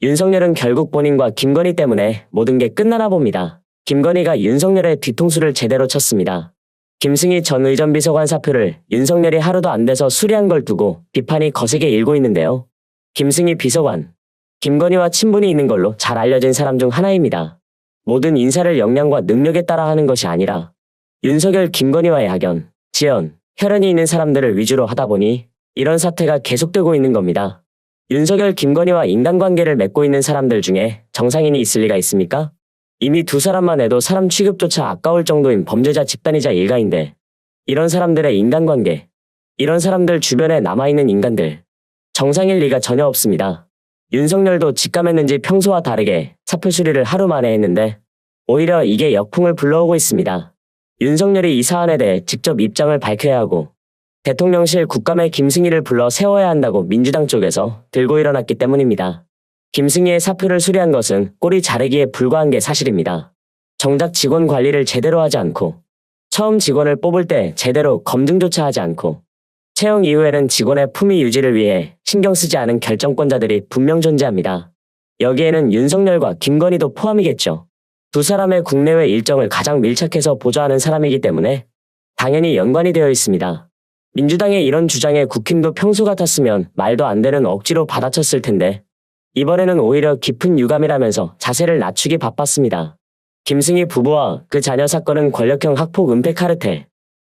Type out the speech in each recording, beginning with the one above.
윤석열은 결국 본인과 김건희 때문에 모든 게 끝나나 봅니다. 김건희가 윤석열의 뒤통수를 제대로 쳤습니다. 김승희 전 의전 비서관 사표를 윤석열이 하루도 안 돼서 수리한 걸 두고 비판이 거세게 일고 있는데요. 김승희 비서관, 김건희와 친분이 있는 걸로 잘 알려진 사람 중 하나입니다. 모든 인사를 역량과 능력에 따라 하는 것이 아니라 윤석열 김건희와의 학연, 지연, 혈연이 있는 사람들을 위주로 하다 보니 이런 사태가 계속되고 있는 겁니다. 윤석열 김건희와 인간관계를 맺고 있는 사람들 중에 정상인이 있을 리가 있습니까? 이미 두 사람만 해도 사람 취급조차 아까울 정도인 범죄자 집단이자 일가인데 이런 사람들의 인간관계, 이런 사람들 주변에 남아있는 인간들, 정상일 리가 전혀 없습니다. 윤석열도 직감했는지 평소와 다르게 사표 수리를 하루 만에 했는데 오히려 이게 역풍을 불러오고 있습니다. 윤석열이 이 사안에 대해 직접 입장을 밝혀야 하고 대통령실 국감에 김승희를 불러 세워야 한다고 민주당 쪽에서 들고 일어났기 때문입니다. 김승희의 사표를 수리한 것은 꼬리 자르기에 불과한 게 사실입니다. 정작 직원 관리를 제대로 하지 않고 처음 직원을 뽑을 때 제대로 검증조차 하지 않고 채용 이후에는 직원의 품위 유지를 위해 신경 쓰지 않은 결정권자들이 분명 존재합니다. 여기에는 윤석열과 김건희도 포함이겠죠. 두 사람의 국내외 일정을 가장 밀착해서 보좌하는 사람이기 때문에 당연히 연관이 되어 있습니다. 민주당의 이런 주장에 국힘도 평소 같았으면 말도 안 되는 억지로 받아쳤을 텐데 이번에는 오히려 깊은 유감이라면서 자세를 낮추기 바빴습니다. 김승희 부부와 그 자녀 사건은 권력형 학폭 은폐 카르텔.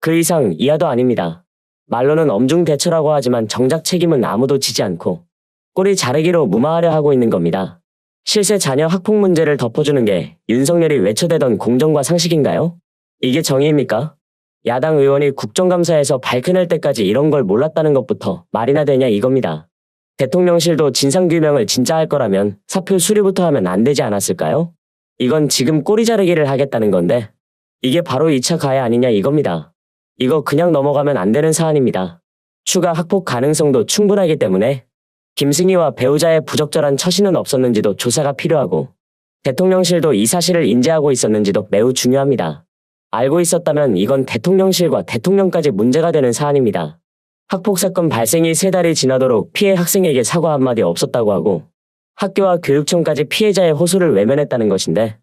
그 이상 이하도 아닙니다. 말로는 엄중대처라고 하지만 정작 책임은 아무도 지지 않고 꼬리 자르기로 무마하려 하고 있는 겁니다. 실세 자녀 학폭 문제를 덮어주는 게 윤석열이 외쳐대던 공정과 상식인가요? 이게 정의입니까? 야당 의원이 국정감사에서 밝혀낼 때까지 이런 걸 몰랐다는 것부터 말이나 되냐 이겁니다. 대통령실도 진상규명을 진짜 할 거라면 사표 수리부터 하면 안 되지 않았을까요? 이건 지금 꼬리 자르기를 하겠다는 건데 이게 바로 2차 가해 아니냐 이겁니다. 이거 그냥 넘어가면 안 되는 사안입니다. 추가 학폭 가능성도 충분하기 때문에 김승희와 배우자의 부적절한 처신은 없었는지도 조사가 필요하고 대통령실도 이 사실을 인지하고 있었는지도 매우 중요합니다. 알고 있었다면 이건 대통령실과 대통령까지 문제가 되는 사안입니다. 학폭사건 발생이 3달이 지나도록 피해 학생에게 사과 한마디 없었다고 하고 학교와 교육청까지 피해자의 호소를 외면했다는 것인데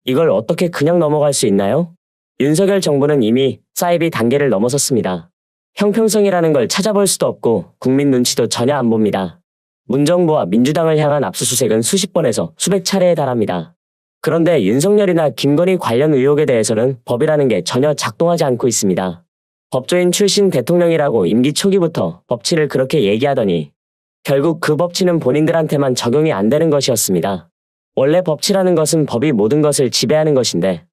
이걸 어떻게 그냥 넘어갈 수 있나요? 윤석열 정부는 이미 사이비 단계를 넘어섰습니다. 형평성이라는 걸 찾아볼 수도 없고 국민 눈치도 전혀 안 봅니다. 문정부와 민주당을 향한 압수수색은 수십 번에서 수백 차례에 달합니다. 그런데 윤석열이나 김건희 관련 의혹에 대해서는 법이라는 게 전혀 작동하지 않고 있습니다. 법조인 출신 대통령이라고 임기 초기부터 법치를 그렇게 얘기하더니 결국 그 법치는 본인들한테만 적용이 안 되는 것이었습니다. 원래 법치라는 것은 법이 모든 것을 지배하는 것인데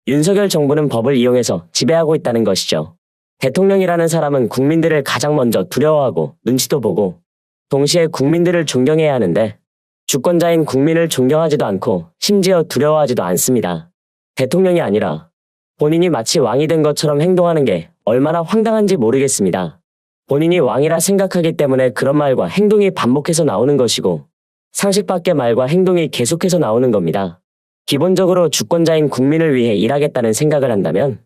윤석열 정부는 법을 이용해서 지배하고 있다는 것이죠. 대통령이라는 사람은 국민들을 가장 먼저 두려워하고 눈치도 보고 동시에 국민들을 존경해야 하는데 주권자인 국민을 존경하지도 않고 심지어 두려워하지도 않습니다. 대통령이 아니라 본인이 마치 왕이 된 것처럼 행동하는 게 얼마나 황당한지 모르겠습니다. 본인이 왕이라 생각하기 때문에 그런 말과 행동이 반복해서 나오는 것이고 상식 밖의 말과 행동이 계속해서 나오는 겁니다. 기본적으로 주권자인 국민을 위해 일하겠다는 생각을 한다면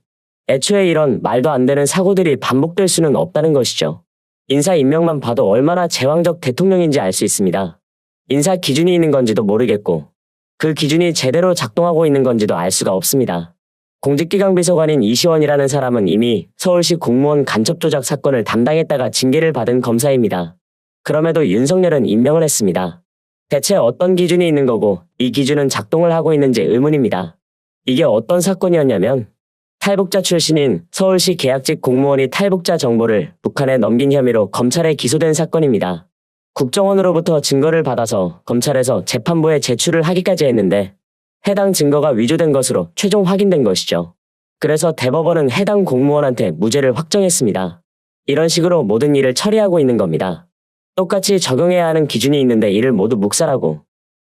애초에 이런 말도 안 되는 사고들이 반복될 수는 없다는 것이죠. 인사 임명만 봐도 얼마나 제왕적 대통령인지 알 수 있습니다. 인사 기준이 있는 건지도 모르겠고 그 기준이 제대로 작동하고 있는 건지도 알 수가 없습니다. 공직기강 비서관인 이시원이라는 사람은 이미 서울시 공무원 간첩 조작 사건을 담당했다가 징계를 받은 검사입니다. 그럼에도 윤석열은 임명을 했습니다. 대체 어떤 기준이 있는 거고 이 기준은 작동을 하고 있는지 의문입니다. 이게 어떤 사건이었냐면 탈북자 출신인 서울시 계약직 공무원이 탈북자 정보를 북한에 넘긴 혐의로 검찰에 기소된 사건입니다. 국정원으로부터 증거를 받아서 검찰에서 재판부에 제출을 하기까지 했는데 해당 증거가 위조된 것으로 최종 확인된 것이죠. 그래서 대법원은 해당 공무원한테 무죄를 확정했습니다. 이런 식으로 모든 일을 처리하고 있는 겁니다. 똑같이 적용해야 하는 기준이 있는데 이를 모두 묵살하고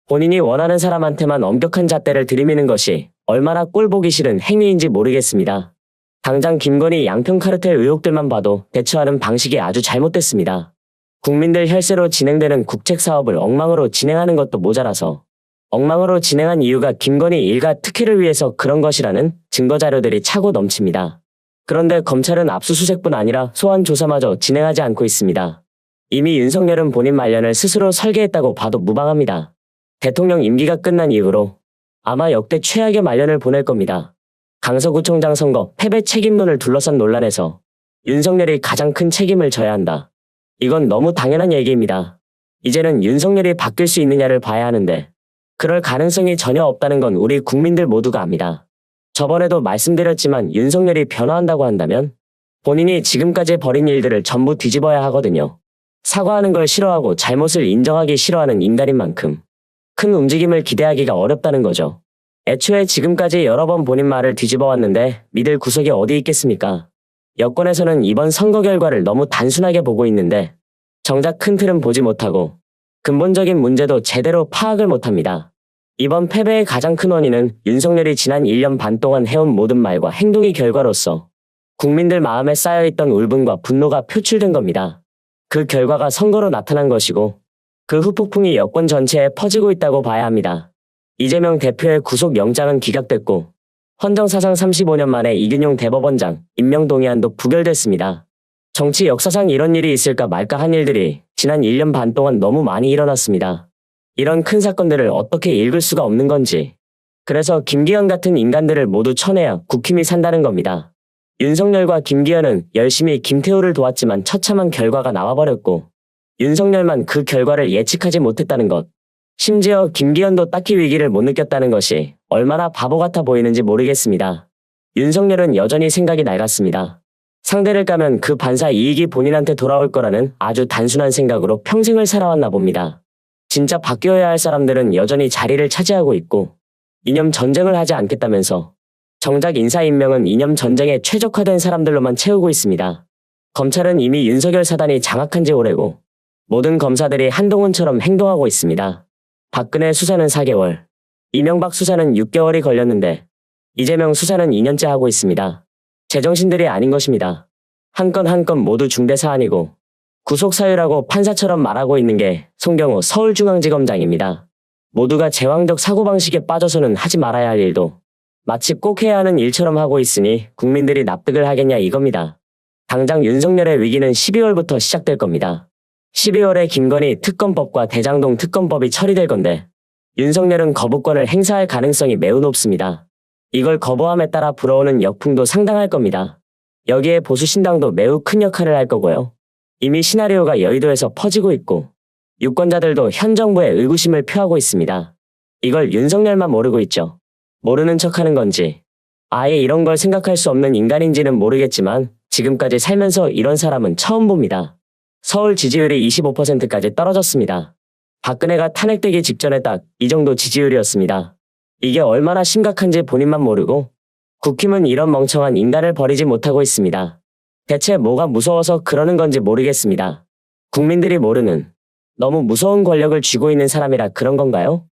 본인이 원하는 사람한테만 엄격한 잣대를 들이미는 것이 얼마나 꼴보기 싫은 행위인지 모르겠습니다. 당장 김건희 양평 카르텔 의혹들만 봐도 대처하는 방식이 아주 잘못됐습니다. 국민들 혈세로 진행되는 국책사업을 엉망으로 진행하는 것도 모자라서 엉망으로 진행한 이유가 김건희 일가 특혜를 위해서 그런 것이라는 증거자료들이 차고 넘칩니다. 그런데 검찰은 압수수색뿐 아니라 소환 조사마저 진행하지 않고 있습니다. 이미 윤석열은 본인 말년을 스스로 설계했다고 봐도 무방합니다. 대통령 임기가 끝난 이후로 아마 역대 최악의 말년을 보낼 겁니다. 강서구청장 선거 패배 책임론을 둘러싼 논란에서 윤석열이 가장 큰 책임을 져야 한다. 이건 너무 당연한 얘기입니다. 이제는 윤석열이 바뀔 수 있느냐를 봐야 하는데 그럴 가능성이 전혀 없다는 건 우리 국민들 모두가 압니다. 저번에도 말씀드렸지만 윤석열이 변화한다고 한다면 본인이 지금까지 벌인 일들을 전부 뒤집어야 하거든요. 사과하는 걸 싫어하고 잘못을 인정하기 싫어하는 인간인 만큼 큰 움직임을 기대하기가 어렵다는 거죠. 애초에 지금까지 여러 번 본인 말을 뒤집어 왔는데 믿을 구석이 어디 있겠습니까? 여권에서는 이번 선거 결과를 너무 단순하게 보고 있는데 정작 큰 틀은 보지 못하고 근본적인 문제도 제대로 파악을 못합니다. 이번 패배의 가장 큰 원인은 윤석열이 지난 1년 반 동안 해온 모든 말과 행동의 결과로서 국민들 마음에 쌓여있던 울분과 분노가 표출된 겁니다. 그 결과가 선거로 나타난 것이고 그 후폭풍이 여권 전체에 퍼지고 있다고 봐야 합니다. 이재명 대표의 구속영장은 기각됐고 헌정사상 35년 만에 이균용 대법원장 임명동의안도 부결됐습니다. 정치 역사상 이런 일이 있을까 말까 한 일들이 지난 1년 반 동안 너무 많이 일어났습니다. 이런 큰 사건들을 어떻게 읽을 수가 없는 건지. 그래서 김기현 같은 인간들을 모두 쳐내야 국힘이 산다는 겁니다. 윤석열과 김기현은 열심히 김태우를 도왔지만 처참한 결과가 나와버렸고 윤석열만 그 결과를 예측하지 못했다는 것. 심지어 김기현도 딱히 위기를 못 느꼈다는 것이 얼마나 바보 같아 보이는지 모르겠습니다. 윤석열은 여전히 생각이 낡았습니다. 상대를 까면 그 반사 이익이 본인한테 돌아올 거라는 아주 단순한 생각으로 평생을 살아왔나 봅니다. 진짜 바뀌어야 할 사람들은 여전히 자리를 차지하고 있고 이념 전쟁을 하지 않겠다면서 정작 인사임명은 이념 전쟁에 최적화된 사람들로만 채우고 있습니다. 검찰은 이미 윤석열 사단이 장악한 지 오래고 모든 검사들이 한동훈처럼 행동하고 있습니다. 박근혜 수사는 4개월, 이명박 수사는 6개월이 걸렸는데 이재명 수사는 2년째 하고 있습니다. 제정신들이 아닌 것입니다. 한 건 한 건 모두 중대사안이고 구속사유라고 판사처럼 말하고 있는 게 송경호 서울중앙지검장입니다. 모두가 제왕적 사고방식에 빠져서는 하지 말아야 할 일도 마치 꼭 해야 하는 일처럼 하고 있으니 국민들이 납득을 하겠냐 이겁니다. 당장 윤석열의 위기는 12월부터 시작될 겁니다. 12월에 김건희 특검법과 대장동 특검법이 처리될 건데 윤석열은 거부권을 행사할 가능성이 매우 높습니다. 이걸 거부함에 따라 불어오는 역풍도 상당할 겁니다. 여기에 보수신당도 매우 큰 역할을 할 거고요. 이미 시나리오가 여의도에서 퍼지고 있고 유권자들도 현 정부에 의구심을 표하고 있습니다. 이걸 윤석열만 모르고 있죠. 모르는 척하는 건지 아예 이런 걸 생각할 수 없는 인간인지는 모르겠지만 지금까지 살면서 이런 사람은 처음 봅니다. 서울 지지율이 25%까지 떨어졌습니다. 박근혜가 탄핵되기 직전에 딱 이 정도 지지율이었습니다. 이게 얼마나 심각한지 본인만 모르고 국힘은 이런 멍청한 인간을 버리지 못하고 있습니다. 대체 뭐가 무서워서 그러는 건지 모르겠습니다. 국민들이 모르는 너무 무서운 권력을 쥐고 있는 사람이라 그런 건가요?